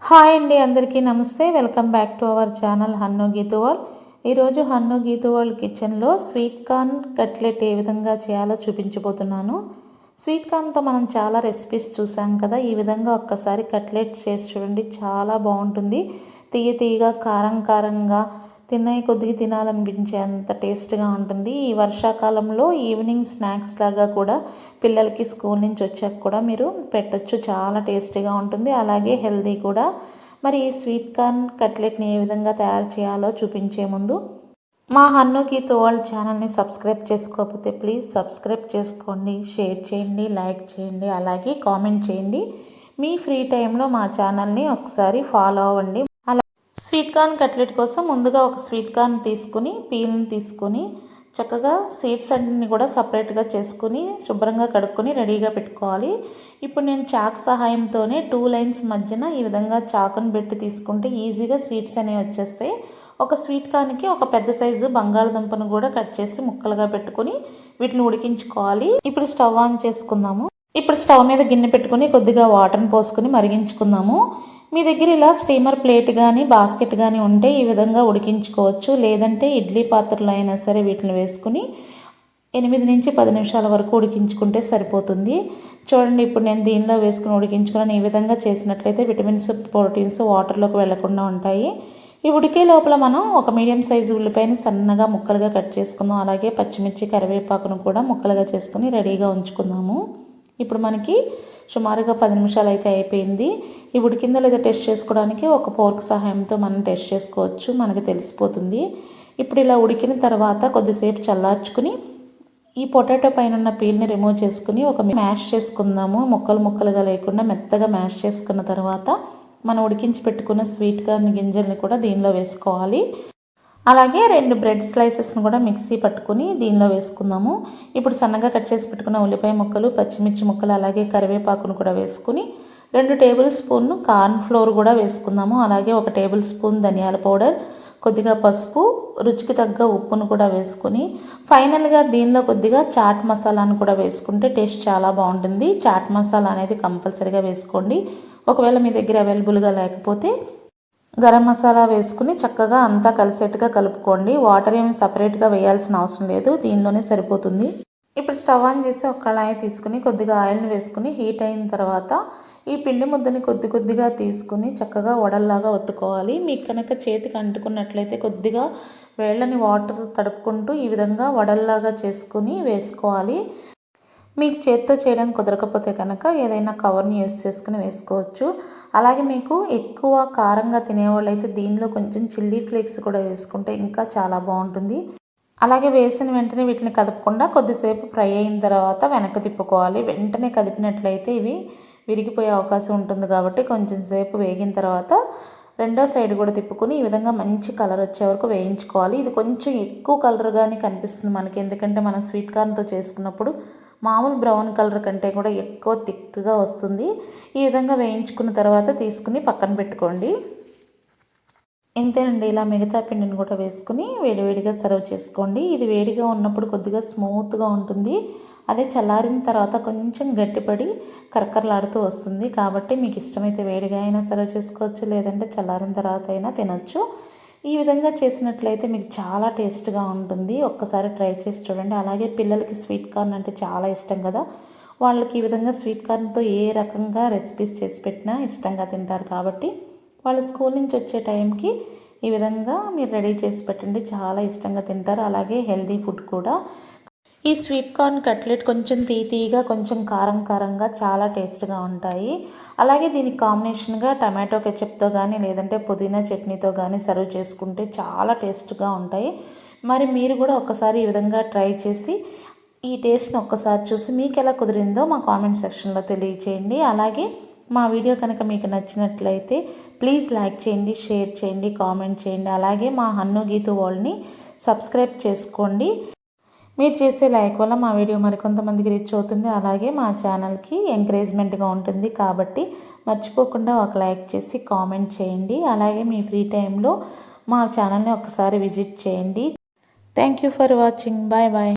Hi అండి, అందరికీ నమస్తే. Welcome back to our channel Hannu Geethu world. ఈరోజు హన్ను గీతు వరల్డ్ కిచెన్లో స్వీట్ కార్న్ కట్లెట్ ఏ విధంగా చేయాలో చూపించబోతున్నాను. స్వీట్ కార్న్తో మనం చాలా రెసిపీస్ చూసాం కదా, ఈ విధంగా ఒక్కసారి కట్లెట్ చేసి చూడండి, చాలా బాగుంటుంది. తీయ తీయగా, కారం కారంగా, తినే కొద్దిగా తినాలనిపించేంత టేస్ట్గా ఉంటుంది. ఈ వర్షాకాలంలో ఈవినింగ్ స్నాక్స్ లాగా కూడా పిల్లలకి స్కూల్ నుంచి వచ్చాక కూడా మీరు పెట్టొచ్చు. చాలా టేస్టీగా ఉంటుంది, అలాగే హెల్దీ కూడా. మరి ఈ స్వీట్ కార్న్ కట్లెట్ని ఏ విధంగా తయారు చేయాలో చూపించే ముందు మా హన్ను గీతు వరల్డ్ ఛానల్ని సబ్స్క్రైబ్ చేసుకోకపోతే ప్లీజ్ సబ్స్క్రైబ్ చేసుకోండి, షేర్ చేయండి, లైక్ చేయండి, అలాగే కామెంట్ చేయండి. మీ ఫ్రీ టైంలో మా ఛానల్ని ఒకసారి ఫాలో అవ్వండి. స్వీట్ కార్న్ కట్లెట్ కోసం ముందుగా ఒక స్వీట్ కార్న్ తీసుకుని పీల్ని తీసుకొని చక్కగా సీడ్స్ అన్నింటిని కూడా సపరేట్గా చేసుకుని శుభ్రంగా కడుక్కొని రెడీగా పెట్టుకోవాలి. ఇప్పుడు నేను చాక్ సహాయంతోనే 2 లైన్స్ మధ్యన ఈ విధంగా చాకుని పెట్టి తీసుకుంటే ఈజీగా సీడ్స్ అనేవి వచ్చేస్తాయి. ఒక స్వీట్ కార్న్కి ఒక పెద్ద సైజు బంగాళదుంపను కూడా కట్ చేసి ముక్కలుగా పెట్టుకుని వీటిని ఉడికించుకోవాలి. ఇప్పుడు స్టవ్ ఆన్ చేసుకుందాము. ఇప్పుడు స్టవ్ మీద గిన్నె పెట్టుకుని కొద్దిగా వాటర్ని పోసుకొని మరిగించుకుందాము. మీ దగ్గర ఇలా స్టీమర్ ప్లేట్ కానీ బాస్కెట్ కానీ ఉంటే ఈ విధంగా ఉడికించుకోవచ్చు. లేదంటే ఇడ్లీ పాత్రలో అయినా సరే వీటిని వేసుకుని 8 నుంచి 10 నిమిషాల వరకు ఉడికించుకుంటే సరిపోతుంది. చూడండి, ఇప్పుడు నేను దీనిలో వేసుకుని ఉడికించుకున్నాను. ఈ విధంగా చేసినట్లయితే విటమిన్స్, ప్రోటీన్స్ వాటర్లోకి వెళ్లకుండా ఉంటాయి. ఈ ఉడికే లోపల మనం ఒక మీడియం సైజు ఉల్లిపాయని సన్నగా ముక్కలుగా కట్ చేసుకుందాం. అలాగే పచ్చిమిర్చి, కరివేపాకును కూడా ముక్కలుగా చేసుకుని రెడీగా ఉంచుకుందాము. ఇప్పుడు మనకి సుమారుగా 10 నిమిషాలు అయితే అయిపోయింది. ఈ ఉడికిందో లేదో టెస్ట్ చేసుకోవడానికి ఒక ఫోర్క్ సహాయంతో మనం టెస్ట్ చేసుకోవచ్చు, మనకి తెలిసిపోతుంది. ఇప్పుడు ఇలా ఉడికిన తర్వాత కొద్దిసేపు చల్లార్చుకుని ఈ పొటాటో పైన ఉన్న పీల్ని రిమూవ్ చేసుకుని ఒక మ్యాష్ చేసుకుందాము. ముక్కలు ముక్కలుగా లేకుండా మెత్తగా మ్యాష్ చేసుకున్న తర్వాత మనం ఉడికించి పెట్టుకున్న స్వీట్ కార్న్ గింజల్ని కూడా దీనిలో వేసుకోవాలి. అలాగే 2 బ్రెడ్ స్లైసెస్ని కూడా మిక్సీ పట్టుకుని దీనిలో వేసుకుందాము. ఇప్పుడు సన్నగా కట్ చేసి పెట్టుకున్న ఉల్లిపాయ ముక్కలు, పచ్చిమిర్చి ముక్కలు, అలాగే కరివేపాకును కూడా వేసుకుని 2 టేబుల్ స్పూన్ కార్న్ ఫ్లోర్ కూడా వేసుకుందాము. అలాగే 1 టేబుల్ స్పూన్ ధనియాల పౌడర్, కొద్దిగా పసుపు, రుచికి తగ్గ ఉప్పును కూడా వేసుకుని ఫైనల్గా దీనిలో కొద్దిగా చాట్ మసాలాను కూడా వేసుకుంటే టేస్ట్ చాలా బాగుంటుంది. చాట్ మసాలా అనేది కంపల్సరీగా వేసుకోండి. ఒకవేళ మీ దగ్గర అవైలబుల్గా లేకపోతే గరం మసాలా వేసుకుని చక్కగా అంతా కలిసేట్టుగా కలుపుకోండి. వాటర్ ఏమి సపరేట్గా వేయాల్సిన అవసరం లేదు, దీనిలోనే సరిపోతుంది. ఇప్పుడు స్టవ్ ఆన్ చేసి ఒక కళాయి తీసుకుని కొద్దిగా ఆయిల్ని వేసుకుని హీట్ అయిన తర్వాత ఈ పిండి ముద్దని కొద్దిగా తీసుకుని చక్కగా వడల్లాగా ఒత్తుకోవాలి. మీకు కనుక చేతికి అంటుకున్నట్లయితే కొద్దిగా వేళ్ళని వాటర్ తడుపుకుంటూ ఈ విధంగా వడల్లాగా చేసుకుని వేసుకోవాలి. మీకు చేత్తో చేయడం కుదరకపోతే కనుక ఏదైనా కవర్ని యూస్ చేసుకుని వేసుకోవచ్చు. అలాగే మీకు ఎక్కువ కారంగా తినేవాళ్ళు అయితే దీనిలో కొంచెం చిల్లీ ఫ్లేక్స్ కూడా వేసుకుంటే ఇంకా చాలా బాగుంటుంది. అలాగే వేసిన వెంటనే వీటిని కదపకుండా కొద్దిసేపు ఫ్రై అయిన తర్వాత వెనక్కి తిప్పుకోవాలి. వెంటనే కదిపినట్లయితే ఇవి విరిగిపోయే అవకాశం ఉంటుంది కాబట్టి కొంచెం సేపు వేగిన తర్వాత రెండో సైడ్ కూడా తిప్పుకొని ఈ విధంగా మంచి కలర్ వచ్చే వరకు వేయించుకోవాలి. ఇది కొంచెం ఎక్కువ కలర్గానే కనిపిస్తుంది మనకి, ఎందుకంటే మనం స్వీట్ కార్న్తో చేసుకున్నప్పుడు మామూలు బ్రౌన్ కలర్ కంటే కూడా ఎక్కువ థిక్గా వస్తుంది. ఈ విధంగా వేయించుకున్న తర్వాత తీసుకుని పక్కన పెట్టుకోండి. ఇంతేనండి, ఇలా మిగతా పిండిని కూడా వేసుకుని వేడివేడిగా సర్వ్ చేసుకోండి. ఇది వేడిగా ఉన్నప్పుడు కొద్దిగా స్మూత్గా ఉంటుంది. అదే చల్లారిన తర్వాత కొంచెం గట్టిపడి కరకరలాడుతూ వస్తుంది. కాబట్టి మీకు ఇష్టమైతే వేడిగా అయినా సర్వ్ చేసుకోవచ్చు, లేదంటే చల్లారిన తర్వాత అయినా తినొచ్చు. ఈ విధంగా చేసినట్లయితే మీకు చాలా టేస్ట్గా ఉంటుంది. ఒక్కసారి ట్రై చేసి చూడండి. అలాగే పిల్లలకి స్వీట్ కార్న్ అంటే చాలా ఇష్టం కదా, వాళ్ళకి ఈ విధంగా స్వీట్ కార్న్తో ఏ రకంగా రెసిపీస్ చేసి పెట్టినా ఇష్టంగా తింటారు. కాబట్టి వాళ్ళు స్కూల్ నుంచి వచ్చే టైంకి ఈ విధంగా మీరు రెడీ చేసి పెట్టండి, చాలా ఇష్టంగా తింటారు. అలాగే హెల్దీ ఫుడ్ కూడా. ఈ స్వీట్ కార్న్ కట్లెట్ కొంచెం తీయగా, కొంచెం కారం కారంగా చాలా టేస్ట్గా ఉంటాయి. అలాగే దీనికి కాంబినేషన్గా టమాటో కెచప్తో కానీ లేదంటే పుదీనా చట్నీతో కానీ సర్వ్ చేసుకుంటే చాలా టేస్ట్గా ఉంటాయి. మరి మీరు కూడా ఒక్కసారి ఈ విధంగా ట్రై చేసి ఈ టేస్ట్ని ఒక్కసారి చూసి మీకు ఎలా కుదిరిందో మా కామెంట్ సెక్షన్లో తెలియచేయండి. అలాగే మా వీడియో కనుక మీకు నచ్చినట్లయితే ప్లీజ్ లైక్ చేయండి, షేర్ చేయండి, కామెంట్ చేయండి. అలాగే మా హన్ను గీతు వరల్డ్ని సబ్స్క్రైబ్ చేసుకోండి. మీరు చేసే లైక్ వల్ల మా వీడియో మరికొంతమందికి రీచ్ అవుతుంది. అలాగే మా ఛానల్కి ఎంకరేజ్మెంట్గా ఉంటుంది. కాబట్టి మర్చిపోకుండా ఒక లైక్ చేసి కామెంట్ చేయండి. అలాగే మీ ఫ్రీ టైంలో మా ఛానల్ని ఒకసారి విజిట్ చేయండి. Thank you for watching. Bye bye.